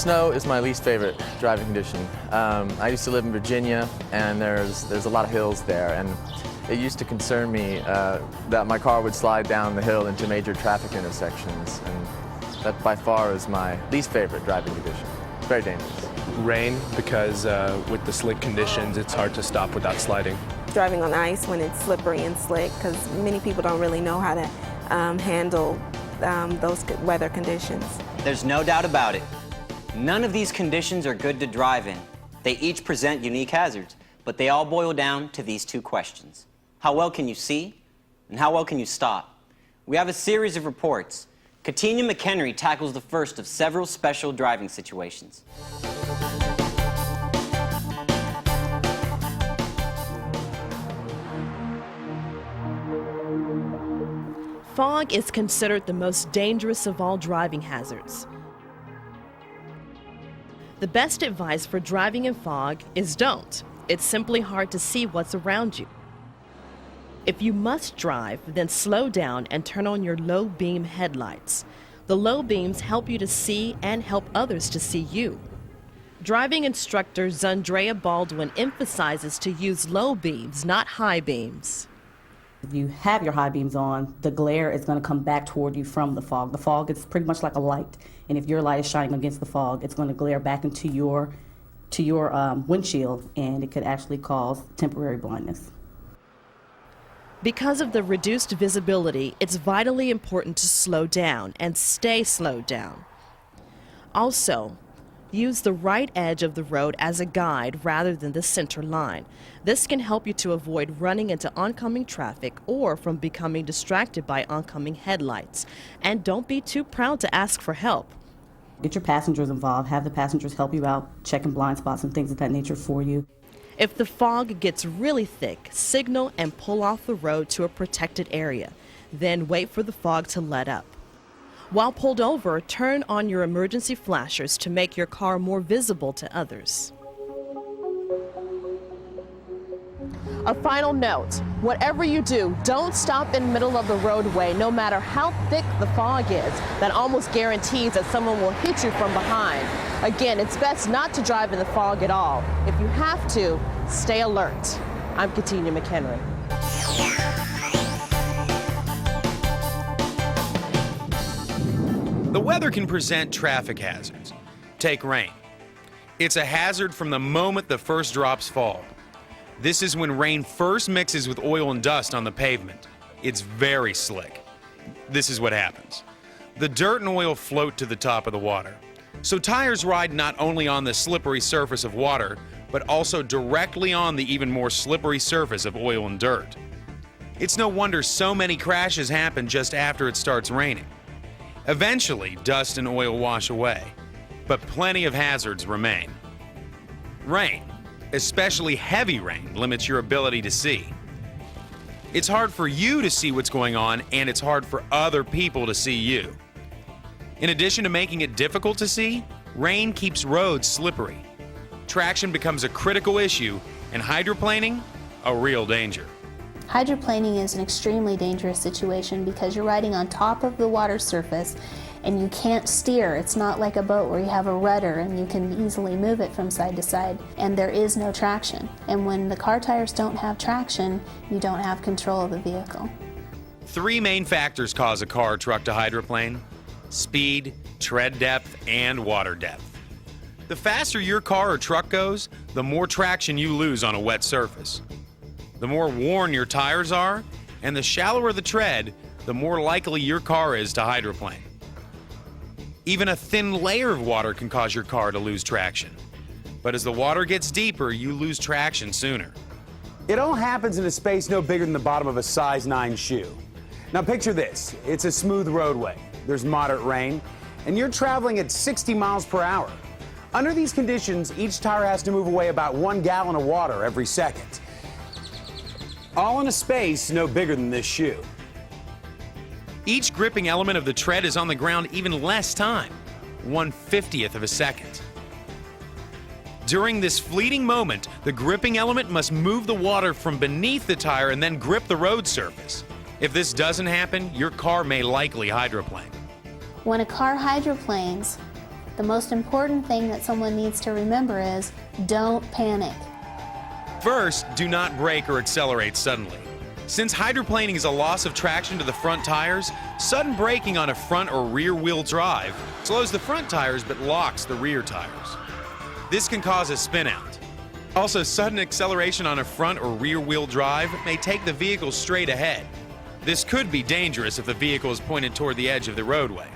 Snow is my least favorite driving condition. I used to live in Virginia, and there's a lot of hills there, and it used to concern me that my car would slide down the hill into major traffic intersections, and that by far is my least favorite driving condition. It's very dangerous. Rain, because with the slick conditions, it's hard to stop without sliding. Driving on ice when it's slippery and slick, because many people don't really know how to handle those weather conditions. There's no doubt about it. None of these conditions are good to drive in. They each present unique hazards, but they all boil down to these two questions. How well can you see, and how well can you stop? We have a series of reports. Katina McHenry tackles the first of several special driving situations. Fog is considered the most dangerous of all driving hazards. The best advice for driving in fog is don't. It's simply hard to see what's around you. If you must drive, then slow down and turn on your low beam headlights. The low beams help you to see and help others to see you. Driving instructor Zandrea Baldwin emphasizes to use low beams, not high beams. If you have your high beams on, the glare is going to come back toward you from the fog. The fog is pretty much like a light, and if your light is shining against the fog, it's going to glare back into your windshield, and it could actually cause temporary blindness. Because of the reduced visibility, it's vitally important to slow down and stay slowed down. Also, use the right edge of the road as a guide rather than the center line. This can help you to avoid running into oncoming traffic or from becoming distracted by oncoming headlights. And don't be too proud to ask for help. Get your passengers involved, have the passengers help you out, checking blind spots and things of that nature for you. If the fog gets really thick, signal and pull off the road to a protected area. Then wait for the fog to let up. While pulled over, turn on your emergency flashers to make your car more visible to others. A final note, whatever you do, don't stop in the middle of the roadway, no matter how thick the fog is. That almost guarantees that someone will hit you from behind. Again, it's best not to drive in the fog at all. If you have to, stay alert. I'm Katina McHenry. The weather can present traffic hazards. Take rain. It's a hazard from the moment the first drops fall. This is when rain first mixes with oil and dust on the pavement. It's very slick. This is what happens. The dirt and oil float to the top of the water. So tires ride not only on the slippery surface of water, but also directly on the even more slippery surface of oil and dirt. It's no wonder so many crashes happen just after it starts raining. Eventually, dust and oil wash away, but plenty of hazards remain. Rain, especially heavy rain, limits your ability to see. It's hard for you to see what's going on, and it's hard for other people to see you. In addition to making it difficult to see, rain keeps roads slippery. Traction becomes a critical issue, and hydroplaning, a real danger. Hydroplaning is an extremely dangerous situation because you're riding on top of the water surface and you can't steer. It's not like a boat where you have a rudder and you can easily move it from side to side, and there is no traction. And when the car tires don't have traction, you don't have control of the vehicle. 3 main factors cause a car or truck to hydroplane: speed, tread depth, and water depth. The faster your car or truck goes, the more traction you lose on a wet surface. The more worn your tires are, and the shallower the tread, the more likely your car is to hydroplane. Even a thin layer of water can cause your car to lose traction. But as the water gets deeper, you lose traction sooner. It all happens in a space no bigger than the bottom of a size 9 shoe. Now picture this. It's a smooth roadway. There's moderate rain, and you're traveling at 60 miles per hour. Under these conditions, each tire has to move away about 1 gallon of water every second. All in a space no bigger than this shoe. Each gripping element of the tread is on the ground even less time, 1/50th of a second. During this fleeting moment, the gripping element must move the water from beneath the tire and then grip the road surface. If this doesn't happen, your car may likely hydroplane. When a car hydroplanes, The most important thing that someone needs to remember is don't panic. First, do not brake or accelerate suddenly. Since hydroplaning is a loss of traction to the front tires, sudden braking on a front or rear wheel drive slows the front tires but locks the rear tires. This can cause a spin out. Also, sudden acceleration on a front or rear wheel drive may take the vehicle straight ahead. This could be dangerous if the vehicle is pointed toward the edge of the roadway.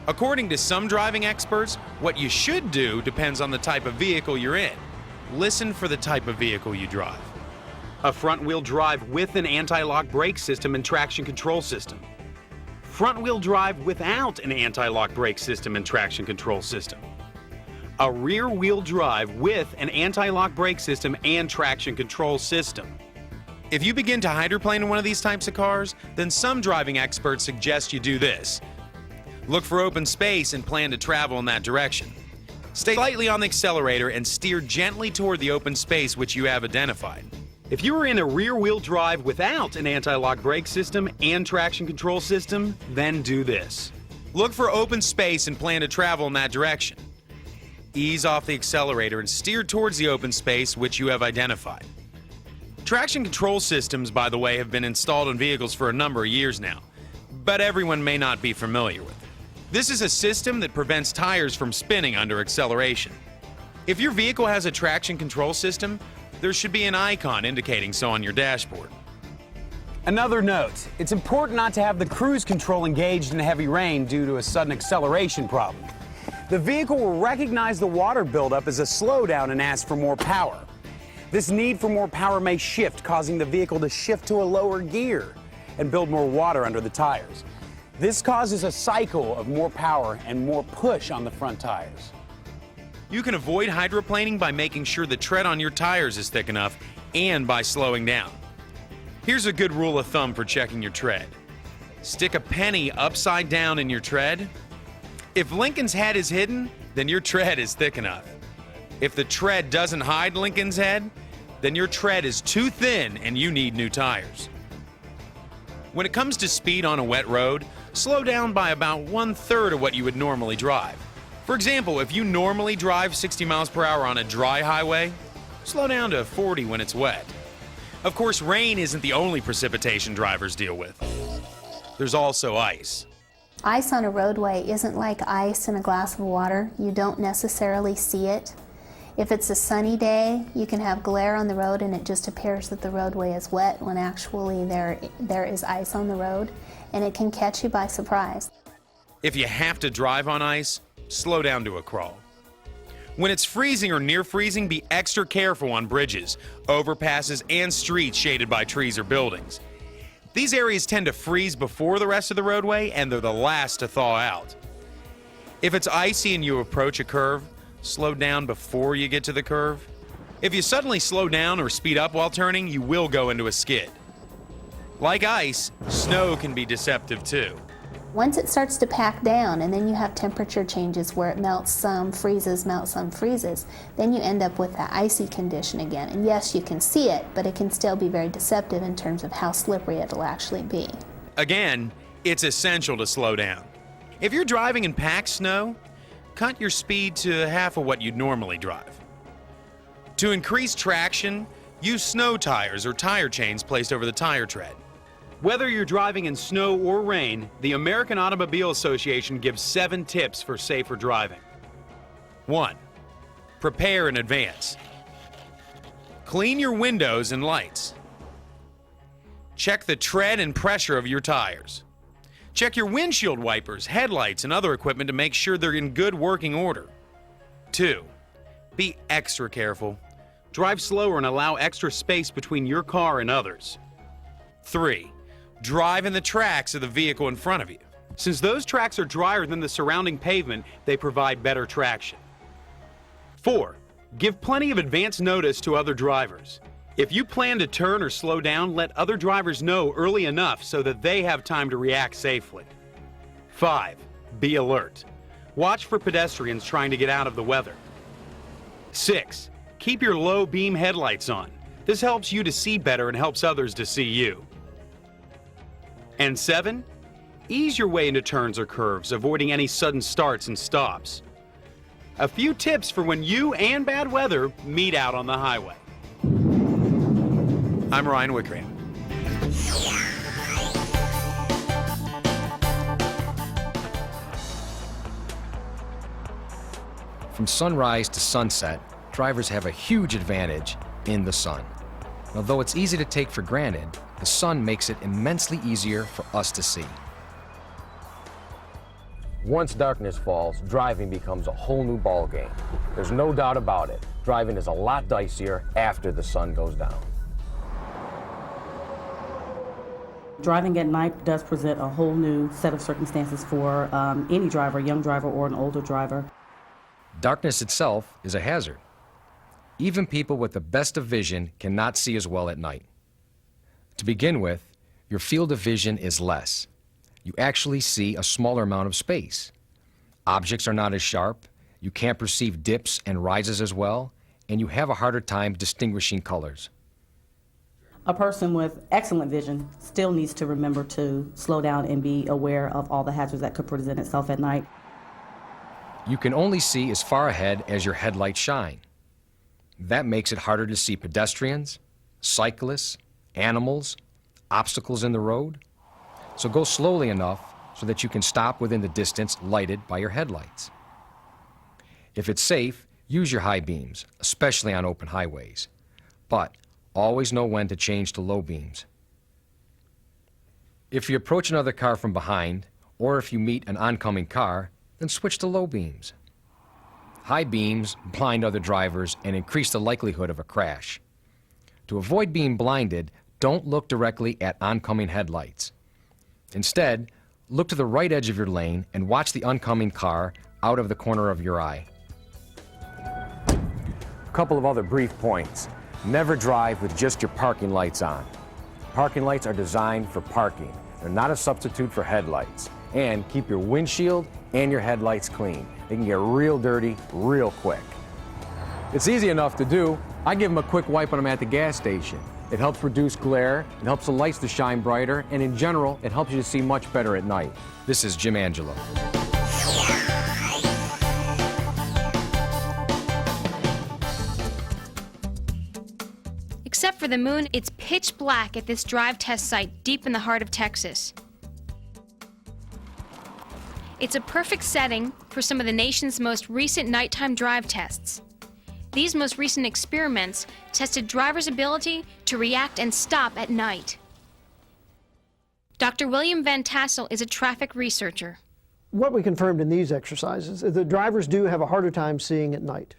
According to some driving experts, what you should do depends on the type of vehicle you're in. Listen for the type of vehicle you drive. A front-wheel drive with an anti-lock brake system and traction control system. Front-wheel drive without an anti-lock brake system and traction control system. A rear-wheel drive with an anti-lock brake system and traction control system. If you begin to hydroplane in one of these types of cars, then some driving experts suggest you do this. Look for open space and plan to travel in that direction. Stay slightly on the accelerator and steer gently toward the open space which you have identified. If you are in a rear-wheel drive without an anti-lock brake system and traction control system, then do this. Look for open space and plan to travel in that direction. Ease off the accelerator and steer towards the open space which you have identified. Traction control systems, by the way, have been installed in vehicles for a number of years now, but everyone may not be familiar with it. This is a system that prevents tires from spinning under acceleration. If your vehicle has a traction control system, there should be an icon indicating so on your dashboard. Another note, it's important not to have the cruise control engaged in heavy rain due to a sudden acceleration problem. The vehicle will recognize the water buildup as a slowdown and ask for more power. This need for more power may shift, causing the vehicle to shift to a lower gear and build more water under the tires. This causes a cycle of more power and more push on the front tires. You can avoid hydroplaning by making sure the tread on your tires is thick enough and by slowing down. Here's a good rule of thumb for checking your tread. Stick a penny upside down in your tread. If Lincoln's head is hidden, then your tread is thick enough. If the tread doesn't hide Lincoln's head, then your tread is too thin and you need new tires. When it comes to speed on a wet road, slow down by about 1/3 of what you would normally drive. For example, if you normally drive 60 miles per hour on a dry highway, slow down to 40 when it's wet. Of course, rain isn't the only precipitation drivers deal with. There's also ice. Ice on a roadway isn't like ice in a glass of water. You don't necessarily see it. If it's a sunny day, you can have glare on the road and it just appears that the roadway is wet when actually there is ice on the road, and it can catch you by surprise. If you have to drive on ice, slow down to a crawl. When it's freezing or near freezing, be extra careful on bridges, overpasses, and streets shaded by trees or buildings. These areas tend to freeze before the rest of the roadway, and they're the last to thaw out. If it's icy and you approach a curve, slow down before you get to the curve. If you suddenly slow down or speed up while turning, you will go into a skid. Like ice, snow can be deceptive too. Once it starts to pack down and then you have temperature changes where it melts some, freezes, melts some, freezes, then you end up with that icy condition again. And yes, you can see it, but it can still be very deceptive in terms of how slippery it'll actually be. Again, it's essential to slow down. If you're driving in packed snow, cut your speed to half of what you'd normally drive. To increase traction, use snow tires or tire chains placed over the tire tread. Whether you're driving in snow or rain, the American Automobile Association gives 7 tips for safer driving. 1. Prepare in advance. Clean your windows and lights. Check the tread and pressure of your tires. Check your windshield wipers, headlights, and other equipment to make sure they're in good working order. 2. Be extra careful. Drive slower and allow extra space between your car and others. 3. Drive in the tracks of the vehicle in front of you. Since those tracks are drier than the surrounding pavement, they provide better traction. 4. Give plenty of advance notice to other drivers. If you plan to turn or slow down, let other drivers know early enough so that they have time to react safely. 5. Be alert. Watch for pedestrians trying to get out of the weather. 6. Keep your low beam headlights on. This helps you to see better and helps others to see you. And 7, ease your way into turns or curves, avoiding any sudden starts and stops. A few tips for when you and bad weather meet out on the highway. I'm Ryan Wickram. From sunrise to sunset, drivers have a huge advantage in the sun. Although it's easy to take for granted, the sun makes it immensely easier for us to see. Once darkness falls, driving becomes a whole new ballgame. There's no doubt about it. Driving is a lot dicier after the sun goes down. Driving at night does present a whole new set of circumstances for any driver, a young driver or an older driver. Darkness itself is a hazard. Even people with the best of vision cannot see as well at night. To begin with, your field of vision is less. You actually see a smaller amount of space. Objects are not as sharp, you can't perceive dips and rises as well, and you have a harder time distinguishing colors. A person with excellent vision still needs to remember to slow down and be aware of all the hazards that could present itself at night. You can only see as far ahead as your headlights shine. That makes it harder to see pedestrians, cyclists, animals, obstacles in the road. So go slowly enough so that you can stop within the distance lighted by your headlights. If it's safe, use your high beams, especially on open highways. But always know when to change to low beams. If you approach another car from behind, or if you meet an oncoming car, then switch to low beams. High beams blind other drivers and increase the likelihood of a crash. To avoid being blinded, don't look directly at oncoming headlights. Instead, look to the right edge of your lane and watch the oncoming car out of the corner of your eye. A couple of other brief points. Never drive with just your parking lights on. Parking lights are designed for parking. They're not a substitute for headlights. And keep your windshield and your headlights clean. They can get real dirty real quick. It's easy enough to do. I give them a quick wipe when I'm at the gas station. It helps reduce glare, it helps the lights to shine brighter, and in general, it helps you to see much better at night. This is Jim Angelo. Except for the moon, it's pitch black at this drive test site deep in the heart of Texas. It's a perfect setting for some of the nation's most recent nighttime drive tests. These most recent experiments tested drivers' ability to react and stop at night. Dr. William Van Tassel is a traffic researcher. What we confirmed in these exercises is that drivers do have a harder time seeing at night.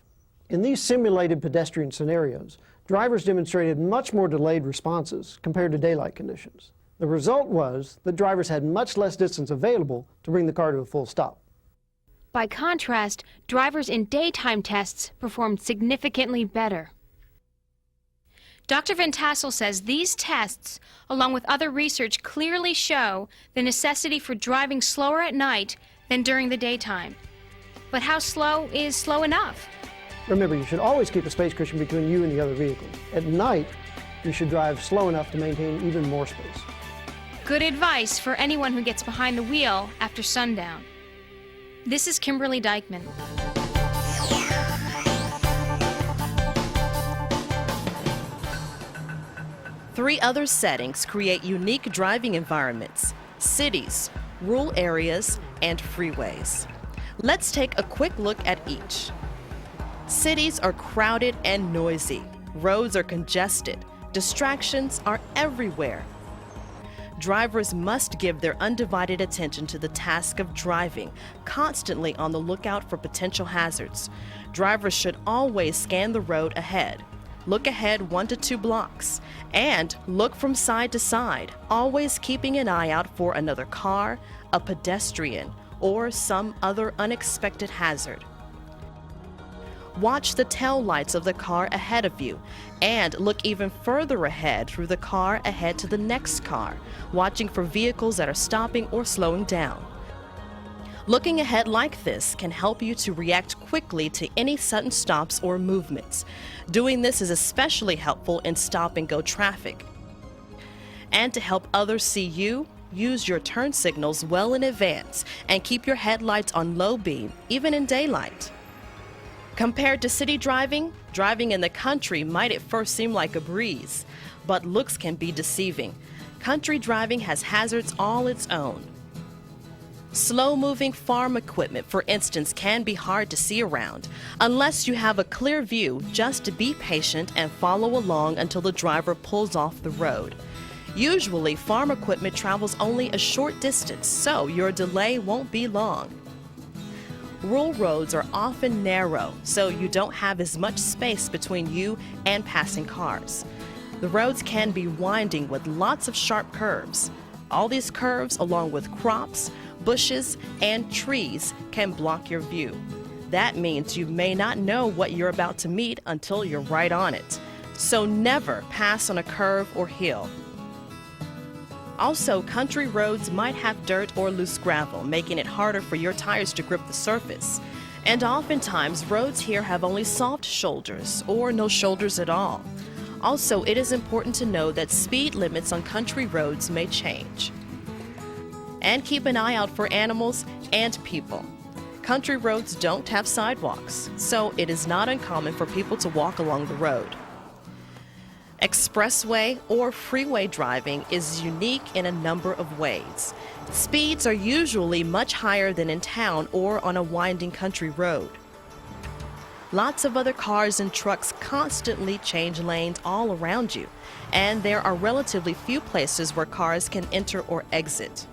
In these simulated pedestrian scenarios, drivers demonstrated much more delayed responses compared to daylight conditions. The result was that drivers had much less distance available to bring the car to a full stop. By contrast, drivers in daytime tests performed significantly better. Dr. Van Tassel says these tests, along with other research, clearly show the necessity for driving slower at night than during the daytime. But how slow is slow enough? Remember, you should always keep a space cushion between you and the other vehicle. At night, you should drive slow enough to maintain even more space. Good advice for anyone who gets behind the wheel after sundown. This is Kimberly Dykman. Three other settings create unique driving environments: cities, rural areas, and freeways. Let's take a quick look at each. Cities are crowded and noisy. Roads are congested. Distractions are everywhere. Drivers must give their undivided attention to the task of driving, constantly on the lookout for potential hazards. Drivers should always scan the road ahead. Look ahead 1 to 2 blocks, and look from side to side, always keeping an eye out for another car, a pedestrian, or some other unexpected hazard. Watch the tail lights of the car ahead of you, and look even further ahead through the car ahead to the next car, watching for vehicles that are stopping or slowing down. Looking ahead like this can help you to react quickly to any sudden stops or movements. Doing this is especially helpful in stop-and-go traffic. And to help others see you, use your turn signals well in advance and keep your headlights on low beam, even in daylight. Compared to city driving, driving in the country might at first seem like a breeze, but looks can be deceiving. Country driving has hazards all its own. Slow-moving farm equipment, for instance, can be hard to see around. Unless you have a clear view, just be patient and follow along until the driver pulls off the road. Usually, farm equipment travels only a short distance, so your delay won't be long. Rural roads are often narrow, so you don't have as much space between you and passing cars. The roads can be winding with lots of sharp curves. All these curves, along with crops, bushes, and trees, can block your view. That means you may not know what you're about to meet until you're right on it. So never pass on a curve or hill. Also, country roads might have dirt or loose gravel, making it harder for your tires to grip the surface. And oftentimes, roads here have only soft shoulders or no shoulders at all. Also, it is important to know that speed limits on country roads may change. And keep an eye out for animals and people. Country roads don't have sidewalks, so it is not uncommon for people to walk along the road. Expressway or freeway driving is unique in a number of ways. Speeds are usually much higher than in town or on a winding country road. Lots of other cars and trucks constantly change lanes all around you, and there are relatively few places where cars can enter or exit.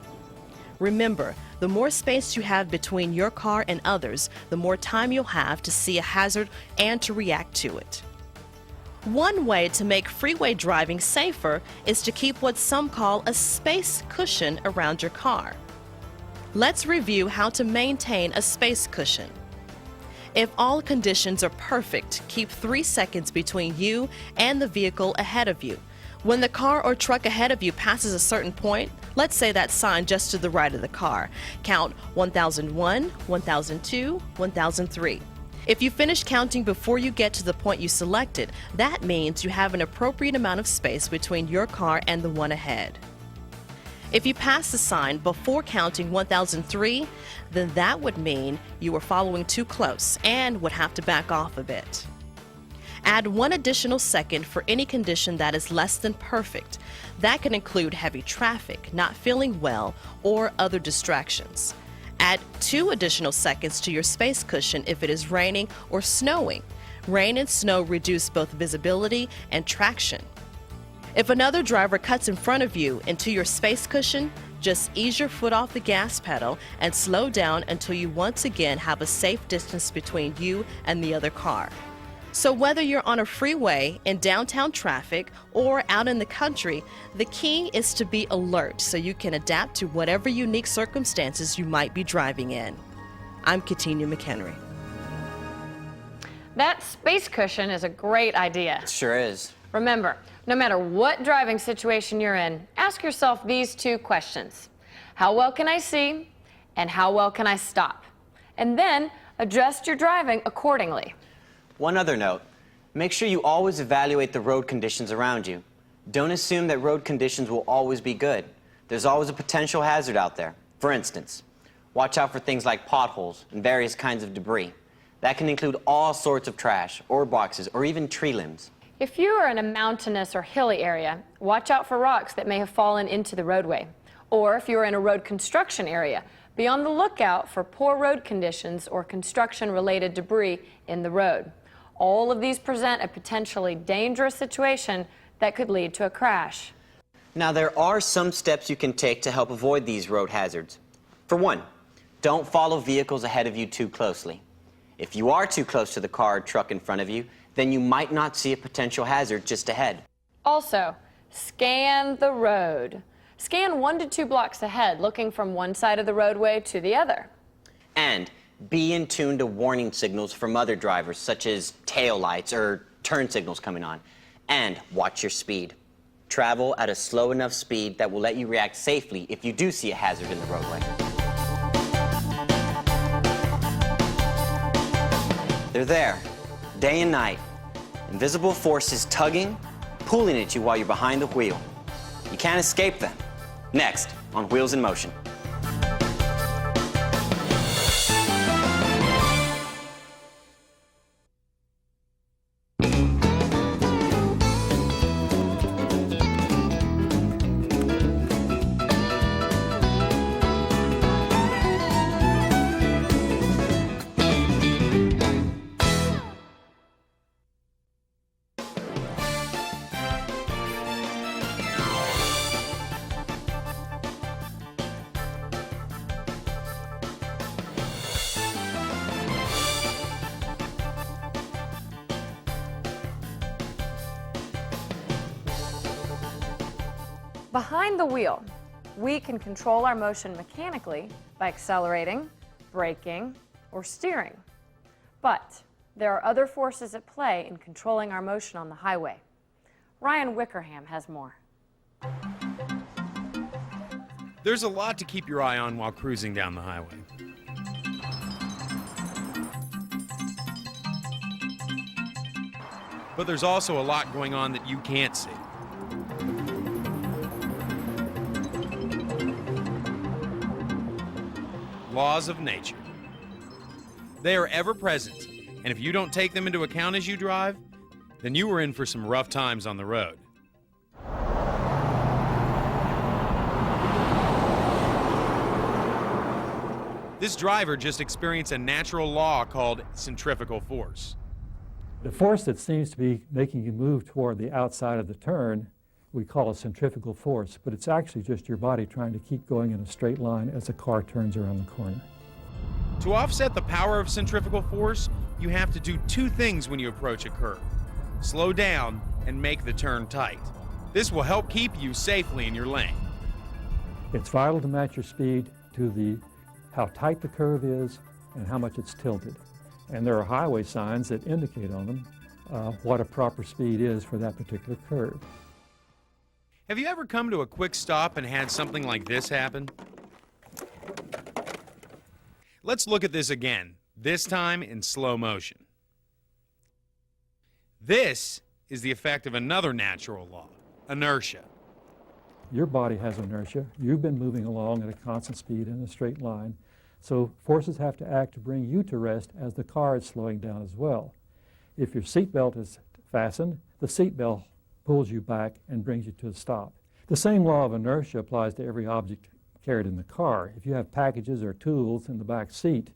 Remember, the more space you have between your car and others, the more time you'll have to see a hazard and to react to it. One way to make freeway driving safer is to keep what some call a space cushion around your car. Let's review how to maintain a space cushion. If all conditions are perfect, keep 3 seconds between you and the vehicle ahead of you. When the car or truck ahead of you passes a certain point, let's say that sign just to the right of the car, count 1001, 1002, 1003. If you finish counting before you get to the point you selected, that means you have an appropriate amount of space between your car and the one ahead. If you pass the sign before counting 1003, then that would mean you were following too close and would have to back off a bit. Add 1 additional second for any condition that is less than perfect. That can include heavy traffic, not feeling well, or other distractions. Add 2 additional seconds to your space cushion if it is raining or snowing. Rain and snow reduce both visibility and traction. If another driver cuts in front of you into your space cushion, just ease your foot off the gas pedal and slow down until you once again have a safe distance between you and the other car. So whether you're on a freeway, in downtown traffic, or out in the country, the key is to be alert so you can adapt to whatever unique circumstances you might be driving in. I'm Katina McHenry. That space cushion is a great idea. It sure is. Remember, no matter what driving situation you're in, ask yourself these 2 questions. How well can I see? And how well can I stop? And then adjust your driving accordingly. One other note, make sure you always evaluate the road conditions around you. Don't assume that road conditions will always be good. There's always a potential hazard out there. For instance, watch out for things like potholes and various kinds of debris. That can include all sorts of trash, or boxes, or even tree limbs. If you are in a mountainous or hilly area, watch out for rocks that may have fallen into the roadway. Or if you are in a road construction area, be on the lookout for poor road conditions or construction-related debris in the road. All of these present a potentially dangerous situation that could lead to a crash. Now, there are some steps you can take to help avoid these road hazards. For one, don't follow vehicles ahead of you too closely. If you are too close to the car or truck in front of you, then you might not see a potential hazard just ahead. Also, scan the road. Scan 1 to 2 blocks ahead, looking from one side of the roadway to the other. And be in tune to warning signals from other drivers, such as tail lights or turn signals coming on. And watch your speed. Travel at a slow enough speed that will let you react safely if you do see a hazard in the roadway. They're there, day and night. Invisible forces tugging, pulling at you while you're behind the wheel. You can't escape them. Next on Wheels in Motion. Behind the wheel, we can control our motion mechanically by accelerating, braking, or steering. But there are other forces at play in controlling our motion on the highway. Ryan Wickerham has more. There's a lot to keep your eye on while cruising down the highway. But there's also a lot going on that you can't see. Laws of nature. They are ever present, and if you don't take them into account as you drive, then you are in for some rough times on the road. This driver just experienced a natural law called centrifugal force. The force that seems to be making you move toward the outside of the turn, we call a centrifugal force, but it's actually just your body trying to keep going in a straight line as the car turns around the corner. To offset the power of centrifugal force, you have to do two things when you approach a curve: slow down and make the turn tight. This will help keep you safely in your lane. It's vital to match your speed to how tight the curve is and how much it's tilted. And there are highway signs that indicate on them what a proper speed is for that particular curve. Have you ever come to a quick stop and had something like this happen? Let's look at this again, this time in slow motion. This is the effect of another natural law, inertia. Your body has inertia. You've been moving along at a constant speed in a straight line, so forces have to act to bring you to rest as the car is slowing down as well. If your seatbelt is fastened, the seatbelt pulls you back and brings you to a stop. The same law of inertia applies to every object carried in the car. If you have packages or tools in the back seat,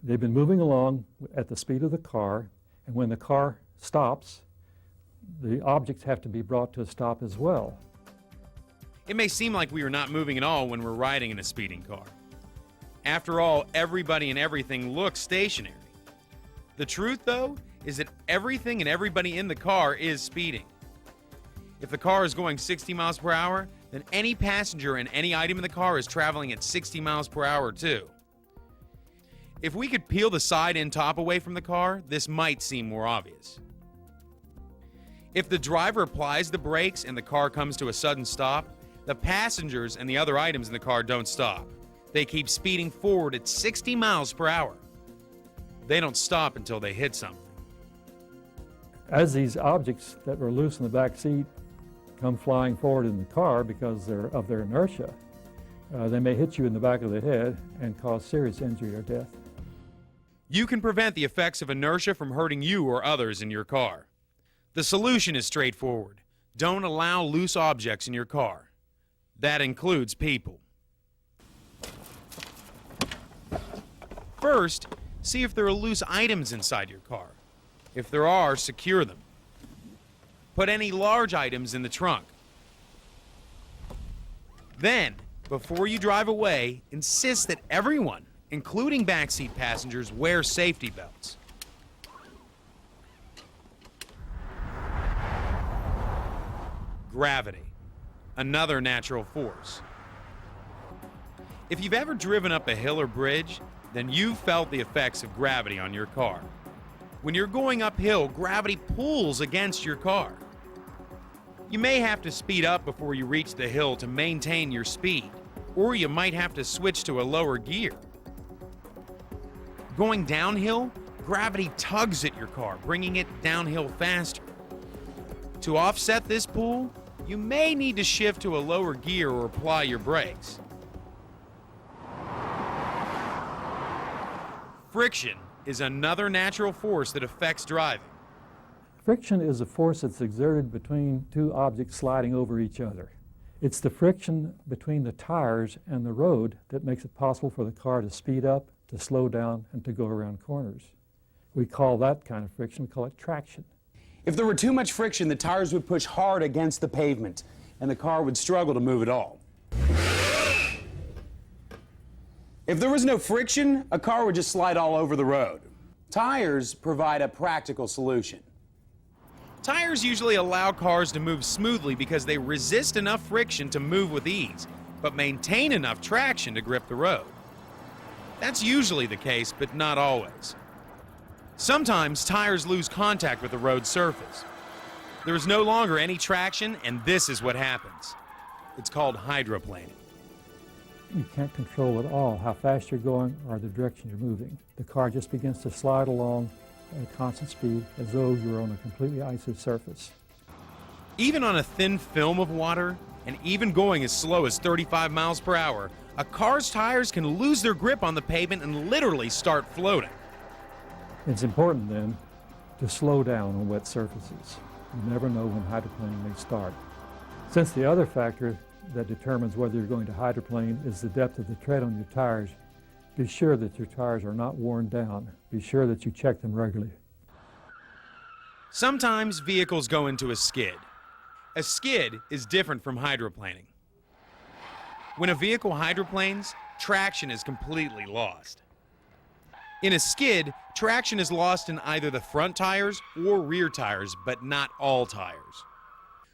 they've been moving along at the speed of the car, and when the car stops, the objects have to be brought to a stop as well. It may seem like we are not moving at all when we're riding in a speeding car. After all, everybody and everything looks stationary. The truth, though, is that everything and everybody in the car is speeding. If the car is going 60 miles per hour, then any passenger and any item in the car is traveling at 60 miles per hour too. If we could peel the side and top away from the car, this might seem more obvious. If the driver applies the brakes and the car comes to a sudden stop, the passengers and the other items in the car don't stop. They keep speeding forward at 60 miles per hour. They don't stop until they hit something. As these objects that were loose in the back seat come flying forward in the car because of their inertia, they may hit you in the back of the head and cause serious injury or death. You can prevent the effects of inertia from hurting you or others in your car. The solution is straightforward. Don't allow loose objects in your car. That includes people. First, see if there are loose items inside your car. If there are, secure them. Put any large items in the trunk. Then, before you drive away, insist that everyone, including backseat passengers, wear safety belts. Gravity, another natural force. If you've ever driven up a hill or bridge, then you've felt the effects of gravity on your car. When you're going uphill, gravity pulls against your car. You may have to speed up before you reach the hill to maintain your speed, or you might have to switch to a lower gear. Going downhill, gravity tugs at your car, bringing it downhill faster. To offset this pull, you may need to shift to a lower gear or apply your brakes. Friction is another natural force that affects driving. Friction is a force that's exerted between two objects sliding over each other. It's the friction between the tires and the road that makes it possible for the car to speed up, to slow down, and to go around corners. We call that kind of friction, we call it traction. If there were too much friction, the tires would push hard against the pavement, and the car would struggle to move at all. If there was no friction, a car would just slide all over the road. Tires provide a practical solution. Tires usually allow cars to move smoothly because they resist enough friction to move with ease, but maintain enough traction to grip the road. That's usually the case, but not always. Sometimes tires lose contact with the road surface. There is no longer any traction, and this is what happens. It's called hydroplaning. You can't control at all how fast you're going or the direction you're moving. The car just begins to slide along at a constant speed as though you're on a completely icy surface. Even on a thin film of water, and even going as slow as 35 miles per hour, a car's tires can lose their grip on the pavement and literally start floating. It's important then to slow down on wet surfaces. You never know when hydroplaning may start. Since the other factor that determines whether you're going to hydroplane is the depth of the tread on your tires, be sure that your tires are not worn down. Be sure that you check them regularly. Sometimes vehicles go into a skid. A skid is different from hydroplaning. When a vehicle hydroplanes, traction is completely lost. In a skid, traction is lost in either the front tires or rear tires, but not all tires.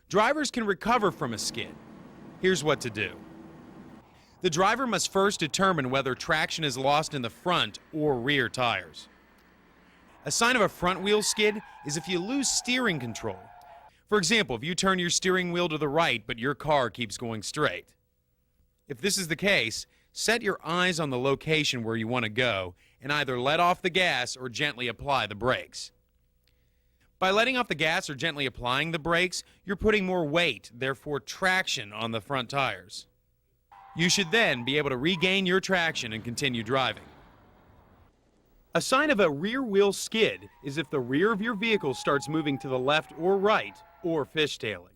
Drivers can recover from a skid. Here's what to do. The driver must first determine whether traction is lost in the front or rear tires. A sign of a front wheel skid is if you lose steering control. For example, if you turn your steering wheel to the right but your car keeps going straight. If this is the case, set your eyes on the location where you want to go and either let off the gas or gently apply the brakes. By letting off the gas or gently applying the brakes, you're putting more weight, therefore traction, on the front tires. You should then be able to regain your traction and continue driving. A sign of a rear wheel skid is if the rear of your vehicle starts moving to the left or right, or fishtailing.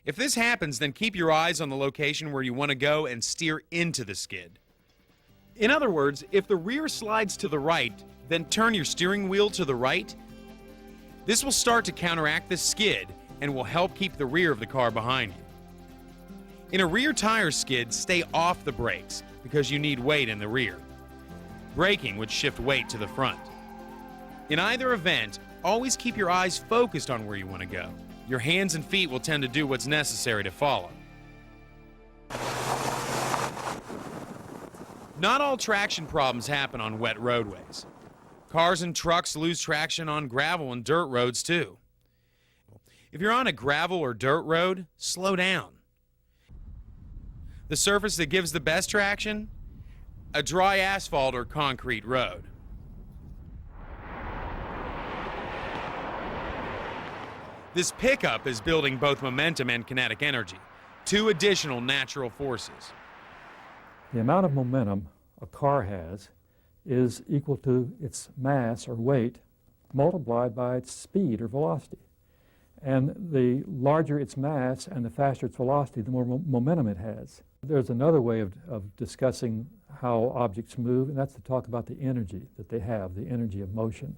If this happens, then keep your eyes on the location where you want to go and steer into the skid. In other words, if the rear slides to the right, then turn your steering wheel to the right. This will start to counteract the skid and will help keep the rear of the car behind you. In a rear tire skid, stay off the brakes because you need weight in the rear. Braking would shift weight to the front. In either event, always keep your eyes focused on where you want to go. Your hands and feet will tend to do what's necessary to follow. Not all traction problems happen on wet roadways. Cars and trucks lose traction on gravel and dirt roads too. If you're on a gravel or dirt road, slow down. The surface that gives the best traction? A dry asphalt or concrete road. This pickup is building both momentum and kinetic energy, two additional natural forces. The amount of momentum a car has is equal to its mass or weight multiplied by its speed or velocity. And the larger its mass and the faster its velocity, the more momentum it has. There's another way of discussing how objects move, and that's to talk about the energy that they have, the energy of motion.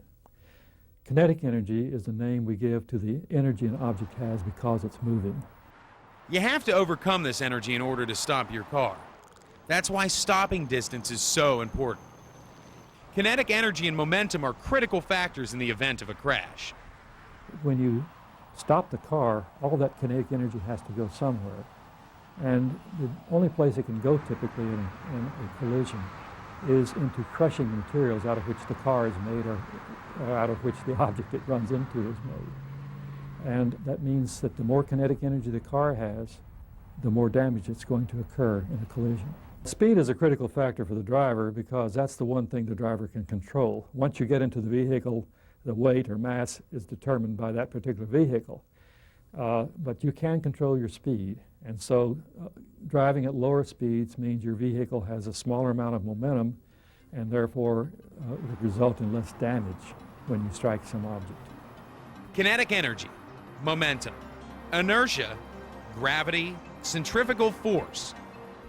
Kinetic energy is the name we give to the energy an object has because it's moving. You have to overcome this energy in order to stop your car. That's why stopping distance is so important. Kinetic energy and momentum are critical factors in the event of a crash. When you stop the car, all that kinetic energy has to go somewhere. And the only place it can go typically in a collision is into crushing materials out of which the car is made or out of which the object it runs into is made. And that means that the more kinetic energy the car has, the more damage that's going to occur in a collision. Speed is a critical factor for the driver because that's the one thing the driver can control. Once you get into the vehicle, the weight or mass is determined by that particular vehicle. But you can control your speed. And so driving at lower speeds means your vehicle has a smaller amount of momentum and therefore would result in less damage when you strike some object. Kinetic energy, momentum, inertia, gravity, centrifugal force.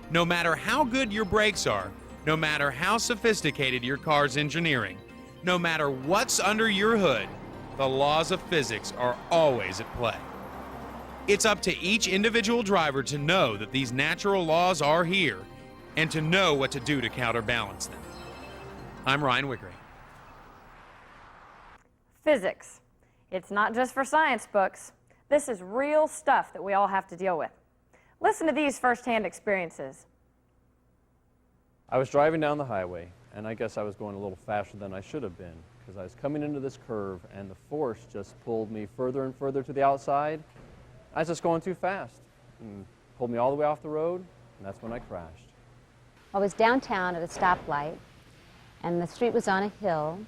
No matter how good your brakes are, no matter how sophisticated your car's engineering, no matter what's under your hood, the laws of physics are always at play. It's up to each individual driver to know that these natural laws are here and to know what to do to counterbalance them. I'm Ryan Wickery. Physics. It's not just for science books. This is real stuff that we all have to deal with. Listen to these first-hand experiences. I was driving down the highway, and I guess I was going a little faster than I should have been because I was coming into this curve, and the force just pulled me further and further to the outside. I was just going too fast and pulled me all the way off the road, and that's when I crashed. I was downtown at a stoplight, and the street was on a hill,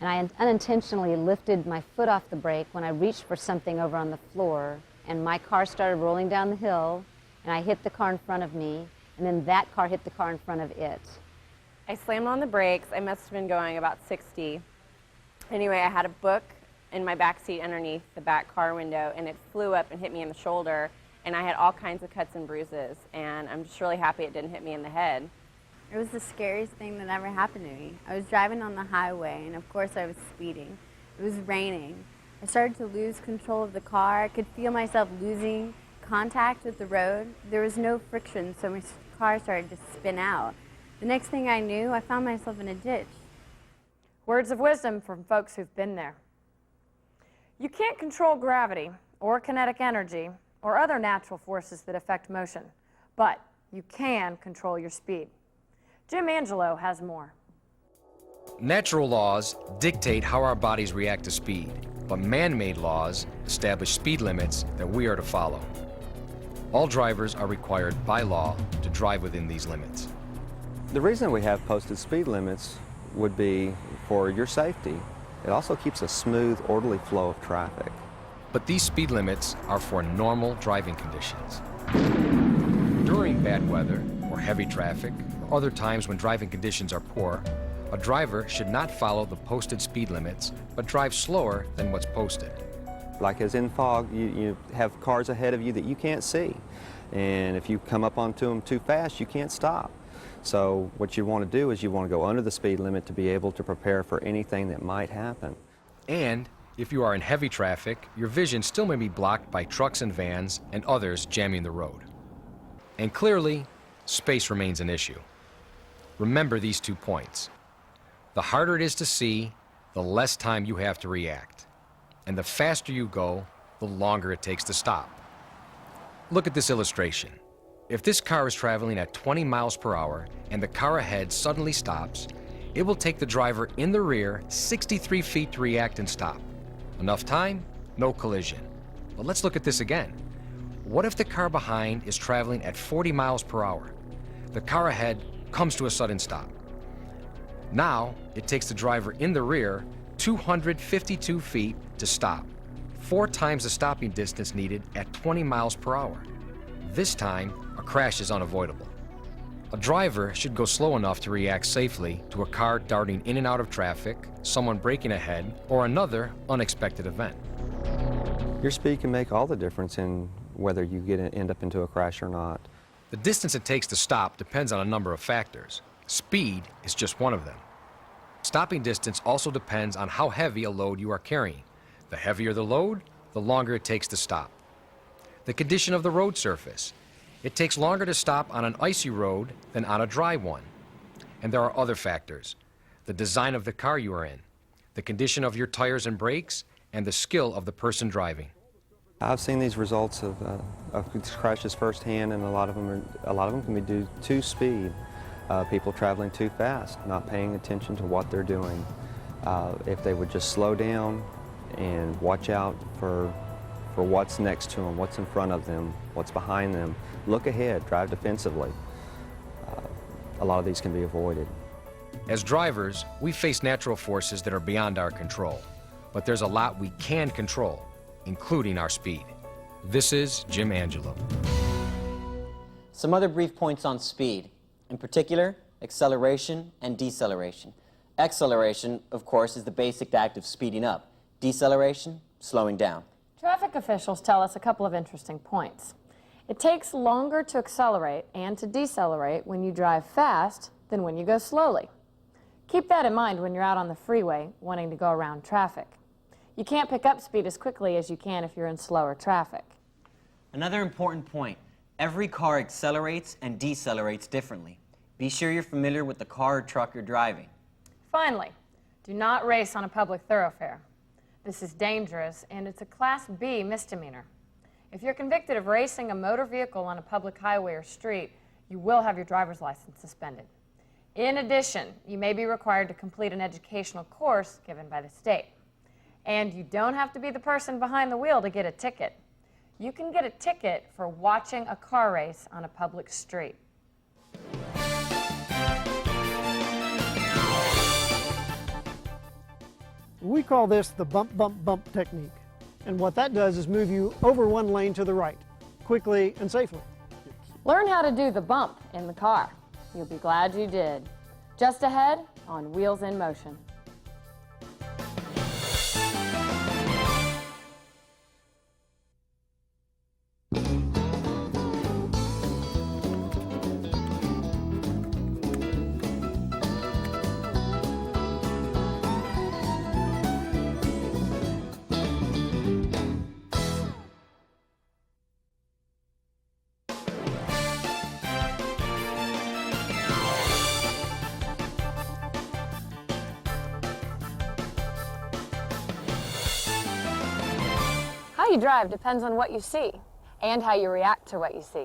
and I unintentionally lifted my foot off the brake when I reached for something over on the floor, and my car started rolling down the hill, and I hit the car in front of me, and then that car hit the car in front of it. I slammed on the brakes. I must have been going about 60. Anyway, I had a book in my back seat underneath the back car window, and it flew up and hit me in the shoulder, and I had all kinds of cuts and bruises, and I'm just really happy it didn't hit me in the head. It was the scariest thing that ever happened to me. I was driving on the highway, and of course I was speeding. It was raining. I started to lose control of the car. I could feel myself losing contact with the road. There was no friction, so my car started to spin out. The next thing I knew, I found myself in a ditch. Words of wisdom from folks who've been there. You can't control gravity or kinetic energy or other natural forces that affect motion, but you can control your speed. Jim Angelo has more. Natural laws dictate how our bodies react to speed, but man-made laws establish speed limits that we are to follow. All drivers are required by law to drive within these limits. The reason we have posted speed limits would be for your safety. It also keeps a smooth, orderly flow of traffic. But these speed limits are for normal driving conditions. During bad weather or heavy traffic, or other times when driving conditions are poor, a driver should not follow the posted speed limits, but drive slower than what's posted. Like as in fog, you have cars ahead of you that you can't see. And if you come up onto them too fast, you can't stop. So what you want to do is you want to go under the speed limit to be able to prepare for anything that might happen. And if you are in heavy traffic, your vision still may be blocked by trucks and vans and others jamming the road. And clearly, space remains an issue. Remember these 2 points. The harder it is to see, the less time you have to react. And the faster you go, the longer it takes to stop. Look at this illustration. If this car is traveling at 20 miles per hour and the car ahead suddenly stops, it will take the driver in the rear 63 feet to react and stop. Enough time? No collision. But let's look at this again. What if the car behind is traveling at 40 miles per hour? The car ahead comes to a sudden stop. Now, it takes the driver in the rear 252 feet to stop, 4 times the stopping distance needed at 20 miles per hour. This time, a crash is unavoidable. A driver should go slow enough to react safely to a car darting in and out of traffic, someone braking ahead, or another unexpected event. Your speed can make all the difference in whether you end up into a crash or not. The distance it takes to stop depends on a number of factors. Speed is just one of them. Stopping distance also depends on how heavy a load you are carrying. The heavier the load, the longer it takes to stop. The condition of the road surface. It takes longer to stop on an icy road than on a dry one. And there are other factors. The design of the car you are in, the condition of your tires and brakes, and the skill of the person driving. I've seen these results of these crashes firsthand, and a lot of them can be due to speed. People traveling too fast, not paying attention to what they're doing. If they would just slow down and watch out for what's next to them, what's in front of them, what's behind them, look ahead, drive defensively. A lot of these can be avoided. As drivers, we face natural forces that are beyond our control, but there's a lot we can control, including our speed. This is Jim Angelo. Some other brief points on speed, in particular, acceleration and deceleration. Acceleration, of course, is the basic act of speeding up. Deceleration, slowing down. Traffic officials tell us a couple of interesting points. It takes longer to accelerate and to decelerate when you drive fast than when you go slowly. Keep that in mind when you're out on the freeway wanting to go around traffic. You can't pick up speed as quickly as you can if you're in slower traffic. Another important point, every car accelerates and decelerates differently. Be sure you're familiar with the car or truck you're driving. Finally, do not race on a public thoroughfare. This is dangerous, and it's a Class B misdemeanor. If you're convicted of racing a motor vehicle on a public highway or street, you will have your driver's license suspended. In addition, you may be required to complete an educational course given by the state. And you don't have to be the person behind the wheel to get a ticket. You can get a ticket for watching a car race on a public street. We call this the bump, bump, bump technique. And what that does is move you over one lane to the right, quickly and safely. Learn how to do the bump in the car. You'll be glad you did. Just ahead on Wheels in Motion. How you drive depends on what you see and how you react to what you see.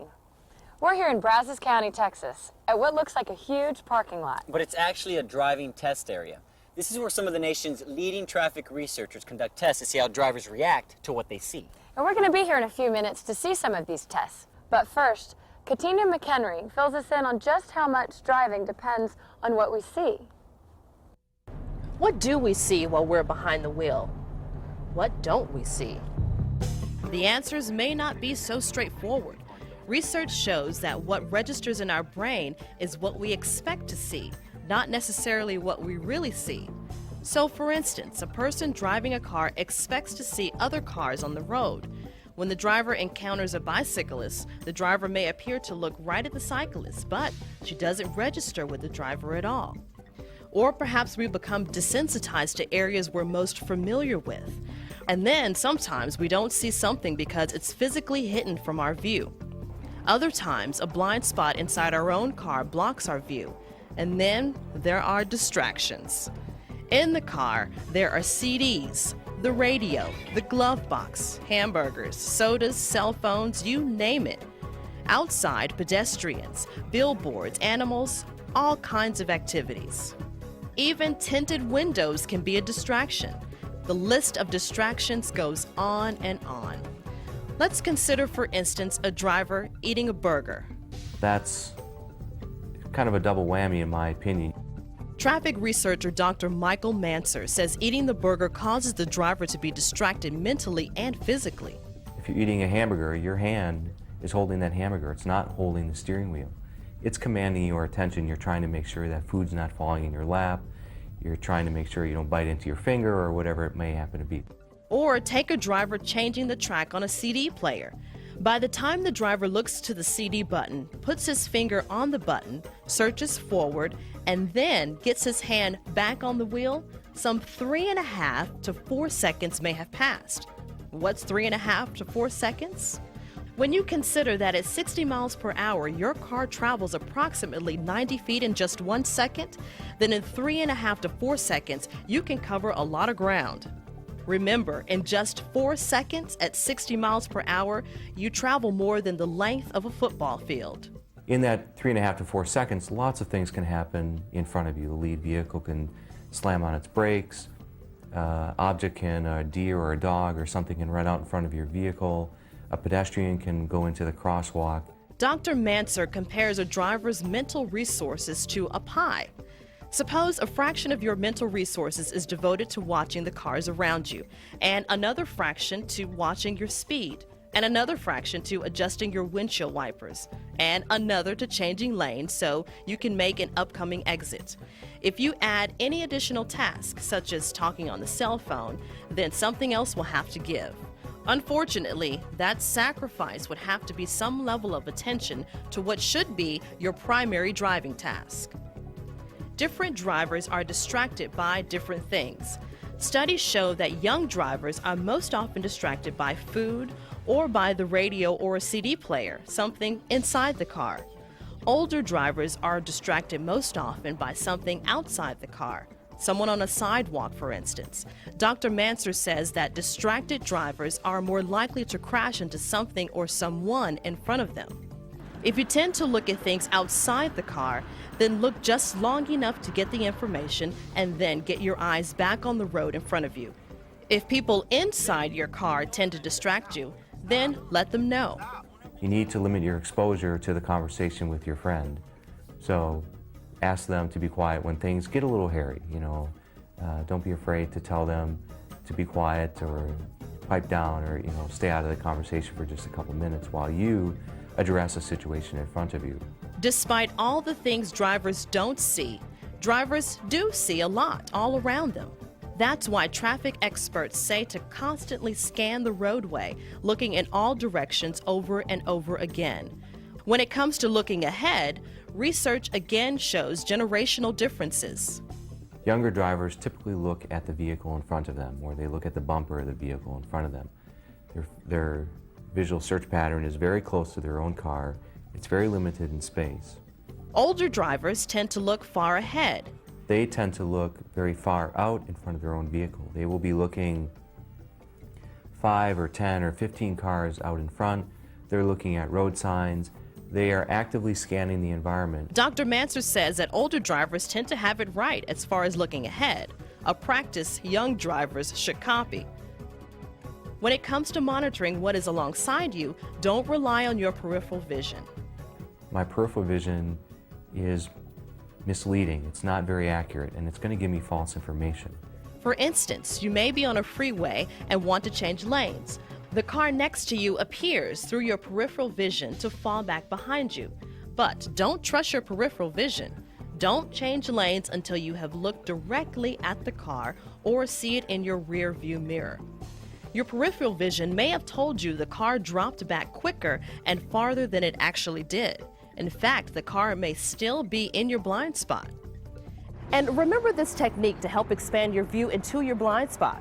We're here in Brazos County, Texas, at what looks like a huge parking lot. But it's actually a driving test area. This is where some of the nation's leading traffic researchers conduct tests to see how drivers react to what they see. And we're going to be here in a few minutes to see some of these tests. But first, Katina McHenry fills us in on just how much driving depends on what we see. What do we see while we're behind the wheel? What don't we see? The answers may not be so straightforward. Research shows that what registers in our brain is what we expect to see, not necessarily what we really see. So, for instance, a person driving a car expects to see other cars on the road. When the driver encounters a bicyclist, the driver may appear to look right at the cyclist, but she doesn't register with the driver at all. Or perhaps we become desensitized to areas we're most familiar with. And then sometimes we don't see something because it's physically hidden from our view. Other times, a blind spot inside our own car blocks our view. And then there are distractions. In the car, there are CDs, the radio, the glove box, hamburgers, sodas, cell phones, you name it. Outside, pedestrians, billboards, animals, all kinds of activities. Even tinted windows can be a distraction. The list of distractions goes on and on. Let's consider, for instance, a driver eating a burger. That's kind of a double whammy in my opinion. Traffic researcher Dr. Michael Manser says eating the burger causes the driver to be distracted mentally and physically. If you're eating a hamburger, your hand is holding that hamburger. It's not holding the steering wheel. It's commanding your attention. You're trying to make sure that food's not falling in your lap. You're trying to make sure you don't bite into your finger or whatever it may happen to be. Or take a driver changing the track on a CD player. By the time the driver looks to the CD button, puts his finger on the button, searches forward, and then gets his hand back on the wheel, some 3.5 to 4 seconds may have passed. What's 3.5 to 4 seconds? When you consider that at 60 miles per hour, your car travels approximately 90 feet in just 1 second, then in 3.5 to 4 seconds, you can cover a lot of ground. Remember, in just 4 seconds at 60 miles per hour, you travel more than the length of a football field. In that 3.5 to 4 seconds, lots of things can happen in front of you. The lead vehicle can slam on its brakes, object can, a deer or a dog or something can run out in front of your vehicle. A pedestrian can go into the crosswalk. Dr. Manser compares a driver's mental resources to a pie. Suppose a fraction of your mental resources is devoted to watching the cars around you, and another fraction to watching your speed, and another fraction to adjusting your windshield wipers, and another to changing lanes so you can make an upcoming exit. If you add any additional tasks, such as talking on the cell phone, then something else will have to give. Unfortunately, that sacrifice would have to be some level of attention to what should be your primary driving task. Different drivers are distracted by different things. Studies show that young drivers are most often distracted by food or by the radio or a CD player, something inside the car. Older drivers are distracted most often by something outside the car, someone on a sidewalk, for instance. Dr. Manser says that distracted drivers are more likely to crash into something or someone in front of them. If you tend to look at things outside the car, then look just long enough to get the information and then get your eyes back on the road in front of you. If people inside your car tend to distract you, then let them know. You need to limit your exposure to the conversation with your friend. So ask them to be quiet when things get a little hairy, you know. Don't be afraid to tell them to be quiet or pipe down or, you know, stay out of the conversation for just a couple minutes while you address a situation in front of you. Despite all the things drivers don't see, drivers do see a lot all around them. That's why traffic experts say to constantly scan the roadway, looking in all directions over and over again. When it comes to looking ahead, research again shows generational differences. Younger drivers typically look at the vehicle in front of them, or they look at the bumper of the vehicle in front of them. Their visual search pattern is very close to their own car. It's very limited in space. Older drivers tend to look far ahead. They tend to look very far out in front of their own vehicle. They will be looking 5 or 10 or 15 cars out in front. They're looking at road signs. They are actively scanning the environment. Dr. Manser says that older drivers tend to have it right as far as looking ahead, a practice young drivers should copy. When it comes to monitoring what is alongside you, don't rely on your peripheral vision. My peripheral vision is misleading. It's not very accurate, and it's going to give me false information. For instance, you may be on a freeway and want to change lanes. The car next to you appears through your peripheral vision to fall back behind you. But don't trust your peripheral vision. Don't change lanes until you have looked directly at the car or see it in your rear view mirror. Your peripheral vision may have told you the car dropped back quicker and farther than it actually did. In fact, the car may still be in your blind spot. And remember this technique to help expand your view into your blind spot.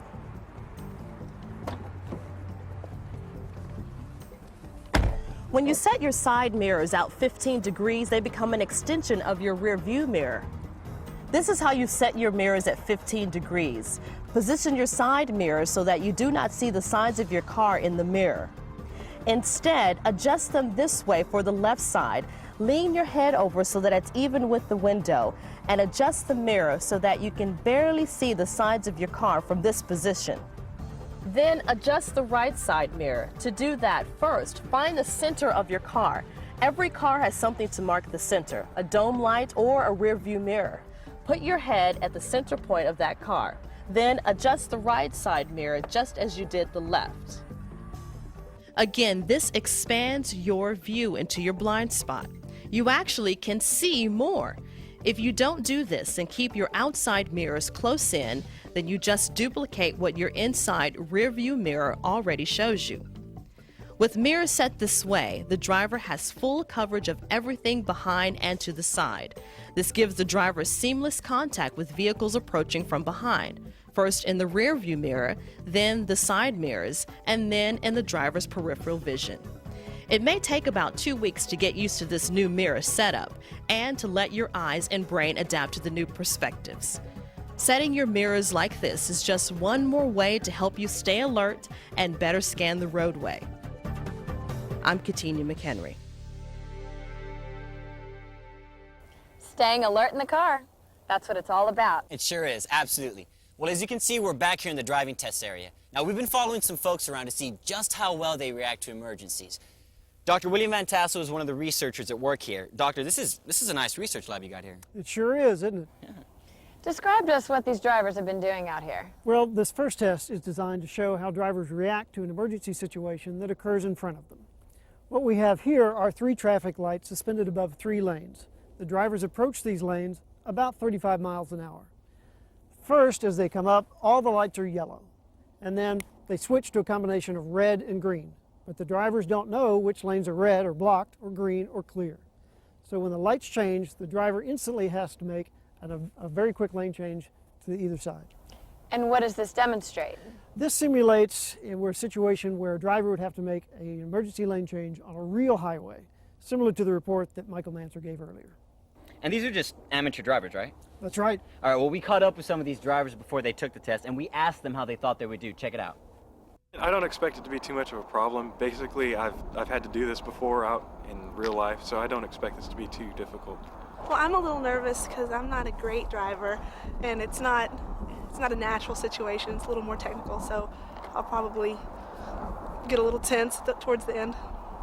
When you set your side mirrors out 15 degrees, they become an extension of your rear view mirror. This is how you set your mirrors at 15 degrees. Position your side mirrors so that you do not see the sides of your car in the mirror. Instead, adjust them this way for the left side. Lean your head over so that it's even with the window, and adjust the mirror so that you can barely see the sides of your car from this position. Then adjust the right side mirror. To do that, first, find the center of your car. Every car has something to mark the center, a dome light or a rear view mirror. Put your head at the center point of that car. Then adjust the right side mirror just as you did the left. Again, this expands your view into your blind spot. You actually can see more. If you don't do this and keep your outside mirrors close in, then you just duplicate what your inside rear view mirror already shows you. With mirrors set this way, the driver has full coverage of everything behind and to the side. This gives the driver seamless contact with vehicles approaching from behind, first in the rear view mirror, then the side mirrors, and then in the driver's peripheral vision. It may take about 2 weeks to get used to this new mirror setup and to let your eyes and brain adapt to the new perspectives. Setting your mirrors like this is just one more way to help you stay alert and better scan the roadway. I'm Katina McHenry. Staying alert in the car. That's what it's all about. It sure is, absolutely. Well, as you can see, we're back here in the driving test area. Now, we've been following some folks around to see just how well they react to emergencies. Dr. William Van Tassel is one of the researchers at work here. Doctor, this is a nice research lab you got here. It sure is, isn't it? Yeah. Describe to us what these drivers have been doing out here. Well, this first test is designed to show how drivers react to an emergency situation that occurs in front of them. What we have here are 3 traffic lights suspended above 3 lanes. The drivers approach these lanes about 35 miles an hour. First, as they come up, all the lights are yellow, and then they switch to a combination of red and green. But the drivers don't know which lanes are red or blocked or green or clear. So when the lights change, the driver instantly has to make a very quick lane change to either side. And what does this demonstrate? This simulates a situation where a driver would have to make an emergency lane change on a real highway, similar to the report that Michael Manser gave earlier. And these are just amateur drivers, right? That's right. All right, well, we caught up with some of these drivers before they took the test, and we asked them how they thought they would do. Check it out. I don't expect it to be too much of a problem. Basically, I've had to do this before out in real life, so I don't expect this to be too difficult. Well, I'm a little nervous because I'm not a great driver, and it's not a natural situation. It's a little more technical, so I'll probably get a little tense towards the end.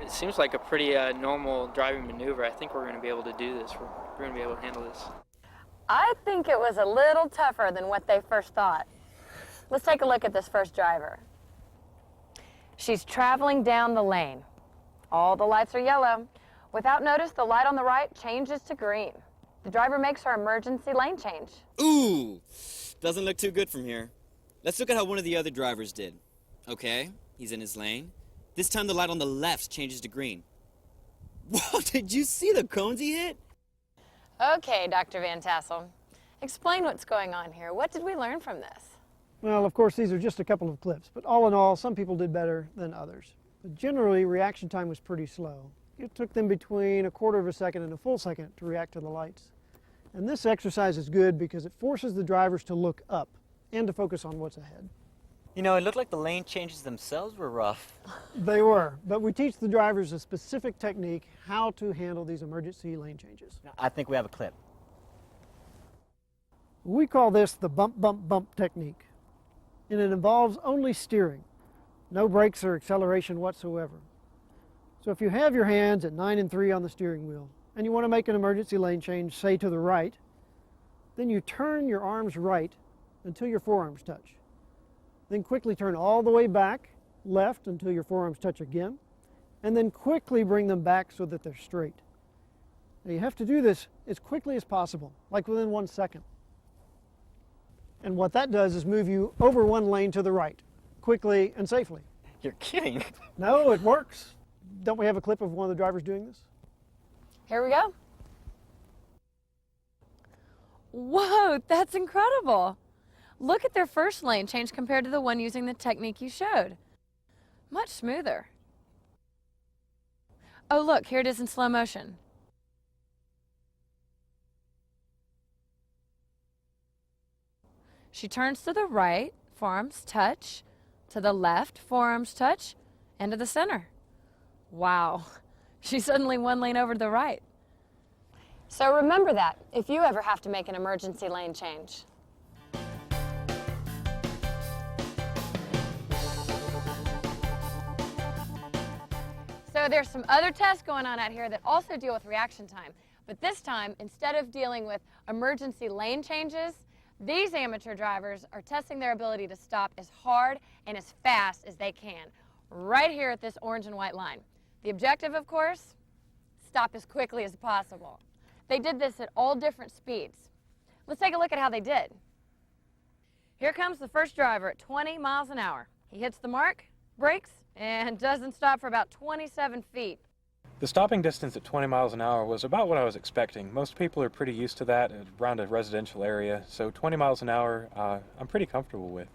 It seems like a pretty normal driving maneuver. I think we're going to be able to do this. We're going to be able to handle this. I think it was a little tougher than what they first thought. Let's take a look at this first driver. She's traveling down the lane. All the lights are yellow. Without notice, the light on the right changes to green. The driver makes her emergency lane change. Ooh, doesn't look too good from here. Let's look at how one of the other drivers did. Okay, he's in his lane. This time the light on the left changes to green. Whoa, did you see the cones he hit? Okay, Dr. Van Tassel, explain what's going on here. What did we learn from this? Well, of course, these are just a couple of clips, but all in all, some people did better than others. But generally, reaction time was pretty slow. It took them between a quarter of a second and a full second to react to the lights. And this exercise is good because it forces the drivers to look up and to focus on what's ahead. You know, it looked like the lane changes themselves were rough. They were, but we teach the drivers a specific technique how to handle these emergency lane changes. I think we have a clip. We call this the bump, bump, bump technique. And it involves only steering, no brakes or acceleration whatsoever. So if you have your hands at 9 and 3 on the steering wheel, and you want to make an emergency lane change, say to the right, then you turn your arms right until your forearms touch. Then quickly turn all the way back, left until your forearms touch again, and then quickly bring them back so that they're straight. Now you have to do this as quickly as possible, like within 1 second. And what that does is move you over one lane to the right, quickly and safely. You're kidding. No, it works. Don't we have a clip of one of the drivers doing this? Here we go. Whoa, that's incredible. Look at their first lane change compared to the one using the technique you showed. Much smoother. Oh, look, here it is in slow motion. She turns to the right, forearms touch, to the left, forearms touch, and to the center. Wow, she's suddenly one lane over to the right. So remember that if you ever have to make an emergency lane change. So there's some other tests going on out here that also deal with reaction time. But this time, instead of dealing with emergency lane changes, these amateur drivers are testing their ability to stop as hard and as fast as they can, right here at this orange and white line. The objective, of course, stop as quickly as possible. They did this at all different speeds. Let's take a look at how they did. Here comes the first driver at 20 miles an hour. He hits the mark, brakes, and doesn't stop for about 27 feet. The stopping distance at 20 miles an hour was about what I was expecting. Most people are pretty used to that around a residential area, so 20 miles an hour I'm pretty comfortable with.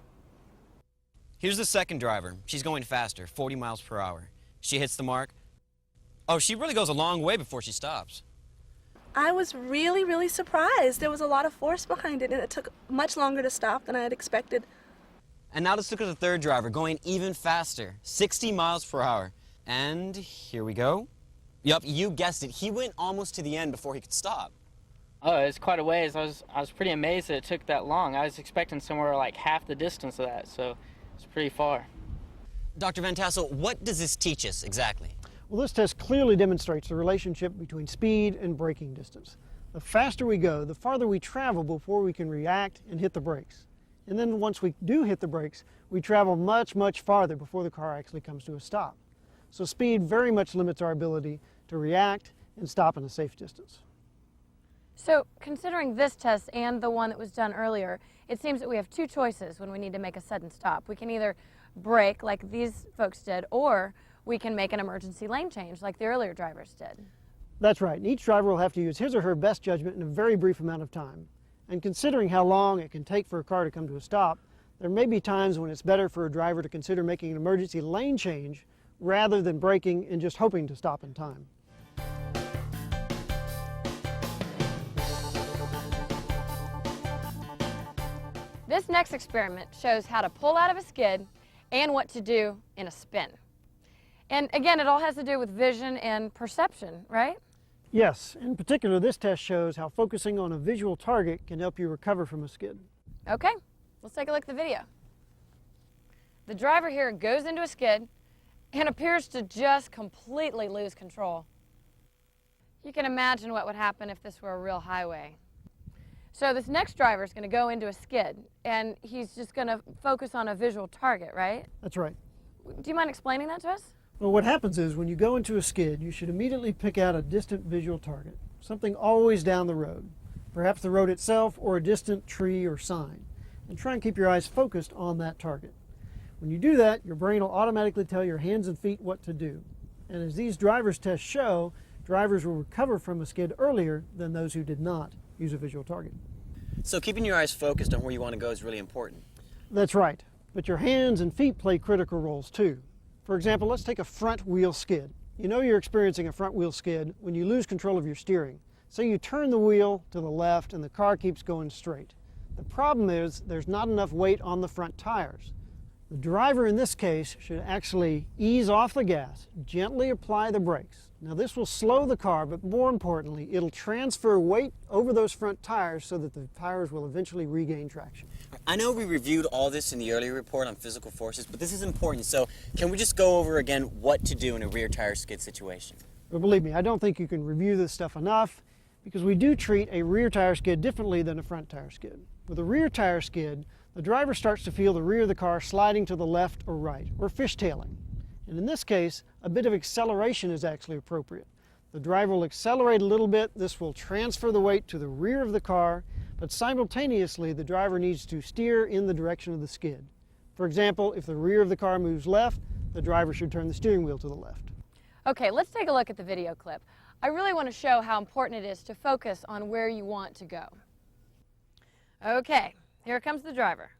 Here's the second driver. She's going faster, 40 miles per hour. She hits the mark. Oh, she really goes a long way before she stops. I was really surprised. There was a lot of force behind it, and it took much longer to stop than I had expected. And now let's look at the third driver, going even faster, 60 miles per hour. And here we go. Yup, you guessed it. He went almost to the end before he could stop. Oh, it's quite a ways. I was pretty amazed that it took that long. I was expecting somewhere like half the distance of that, so it's pretty far. Dr. Van Tassel, what does this teach us exactly? Well, this test clearly demonstrates the relationship between speed and braking distance. The faster we go, the farther we travel before we can react and hit the brakes. And then once we do hit the brakes, we travel much farther before the car actually comes to a stop. So speed very much limits our ability to react and stop in a safe distance. So considering this test and the one that was done earlier, it seems that we have two choices when we need to make a sudden stop. We can either brake like these folks did, or we can make an emergency lane change like the earlier drivers did. That's right. And each driver will have to use his or her best judgment in a very brief amount of time. And considering how long it can take for a car to come to a stop, there may be times when it's better for a driver to consider making an emergency lane change rather than braking and just hoping to stop in time. This next experiment shows how to pull out of a skid and what to do in a spin. And again, it all has to do with vision and perception, right? Yes, in particular, this test shows how focusing on a visual target can help you recover from a skid. Okay, let's take a look at the video. The driver here goes into a skid and appears to just completely lose control. You can imagine what would happen if this were a real highway. So this next driver is going to go into a skid, and he's just going to focus on a visual target, right? That's right. Do you mind explaining that to us? Well, what happens is when you go into a skid, you should immediately pick out a distant visual target, something always down the road, perhaps the road itself or a distant tree or sign, and try and keep your eyes focused on that target. When you do that, your brain will automatically tell your hands and feet what to do. And as these drivers' tests show, drivers will recover from a skid earlier than those who did not use a visual target. So keeping your eyes focused on where you want to go is really important. That's right, but your hands and feet play critical roles too. For example, let's take a front wheel skid. You know you're experiencing a front wheel skid when you lose control of your steering. Say you turn the wheel to the left and the car keeps going straight. The problem is there's not enough weight on the front tires. The driver in this case should actually ease off the gas, gently apply the brakes. Now this will slow the car, but more importantly, it'll transfer weight over those front tires so that the tires will eventually regain traction. I know we reviewed all this in the earlier report on physical forces, but this is important. So can we just go over again what to do in a rear tire skid situation? But believe me, I don't think you can review this stuff enough because we do treat a rear tire skid differently than a front tire skid. With a rear tire skid, the driver starts to feel the rear of the car sliding to the left or right, or fishtailing. And in this case, a bit of acceleration is actually appropriate. The driver will accelerate a little bit. This will transfer the weight to the rear of the car, but simultaneously the driver needs to steer in the direction of the skid. For example, if the rear of the car moves left, the driver should turn the steering wheel to the left. Okay, let's take a look at the video clip. I really want to show how important it is to focus on where you want to go. Okay, here comes the driver.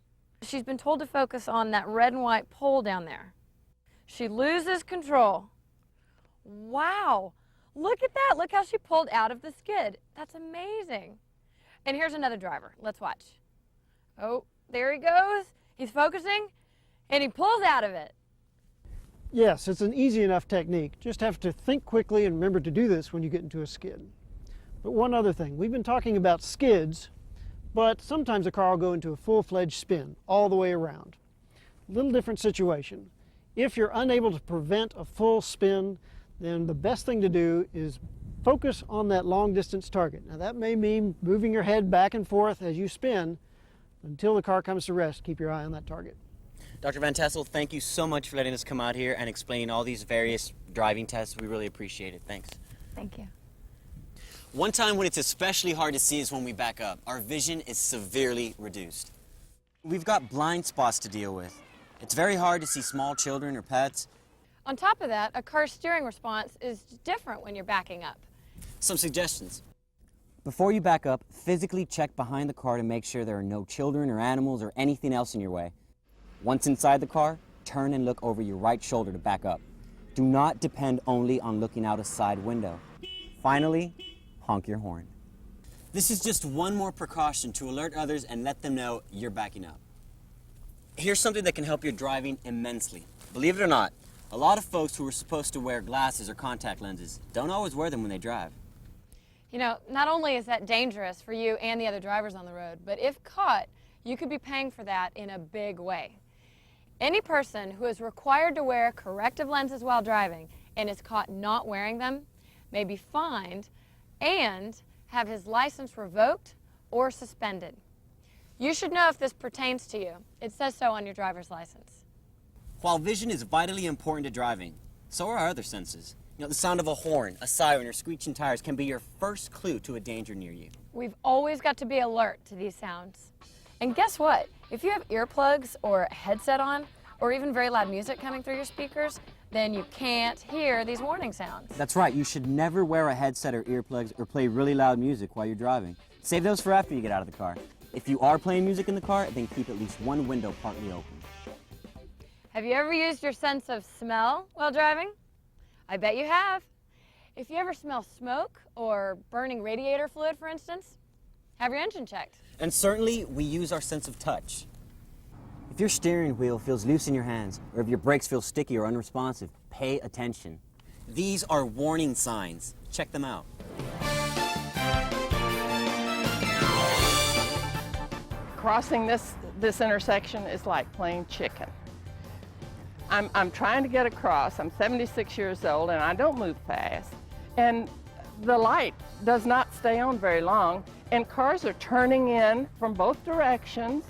She's been told to focus on that red and white pole down there. She loses control. Wow, look at that. Look how she pulled out of the skid. That's amazing. And here's another driver. Let's watch. Oh, there he goes. He's focusing, and he pulls out of it. Yes, it's an easy enough technique. Just have to think quickly and remember to do this when you get into a skid. But one other thing, we've been talking about skids, but sometimes a car will go into a full-fledged spin all the way around. A little different situation. If you're unable to prevent a full spin, then the best thing to do is focus on that long-distance target. Now that may mean moving your head back and forth as you spin. Until the car comes to rest, keep your eye on that target. Dr. Van Tassel, thank you so much for letting us come out here and explaining all these various driving tests. We really appreciate it. Thanks. Thank you. One time when it's especially hard to see is when we back up. Our vision is severely reduced. We've got blind spots to deal with. It's very hard to see small children or pets. On top of that, a car's steering response is different when you're backing up. Some suggestions. Before you back up, physically check behind the car to make sure there are no children or animals or anything else in your way. Once inside the car, turn and look over your right shoulder to back up. Do not depend only on looking out a side window. Finally, honk your horn. This is just one more precaution to alert others and let them know you're backing up. Here's something that can help your driving immensely. Believe it or not, a lot of folks who are supposed to wear glasses or contact lenses don't always wear them when they drive. You know, not only is that dangerous for you and the other drivers on the road, but if caught, you could be paying for that in a big way. Any person who is required to wear corrective lenses while driving and is caught not wearing them may be fined and have his license revoked or suspended. You should know if this pertains to you. It says so on your driver's license. While vision is vitally important to driving, so are our other senses. You know, the sound of a horn, a siren, or screeching tires can be your first clue to a danger near you. We've always got to be alert to these sounds. And guess what? If you have earplugs or a headset on, or even very loud music coming through your speakers, then you can't hear these warning sounds. That's right, you should never wear a headset or earplugs or play really loud music while you're driving. Save those for after you get out of the car. If you are playing music in the car, then keep at least one window partly open. Have you ever used your sense of smell while driving? I bet you have. If you ever smell smoke or burning radiator fluid, for instance, Have your engine checked. And certainly, we use our sense of touch. If your steering wheel feels loose in your hands, or if your brakes feel sticky or unresponsive, pay attention. These are warning signs. Check them out. Crossing this intersection is like playing chicken. I'm trying to get across. I'm 76 years old and I don't move fast. And the light does not stay on very long and cars are turning in from both directions.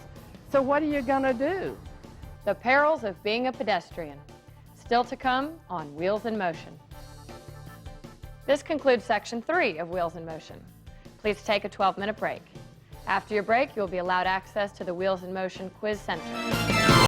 So what are you gonna do? The perils of being a pedestrian. Still to come on Wheels in Motion. This concludes Section 3 of Wheels in Motion. Please take a 12-minute break. After your break, you'll be allowed access to the Wheels in Motion Quiz Center.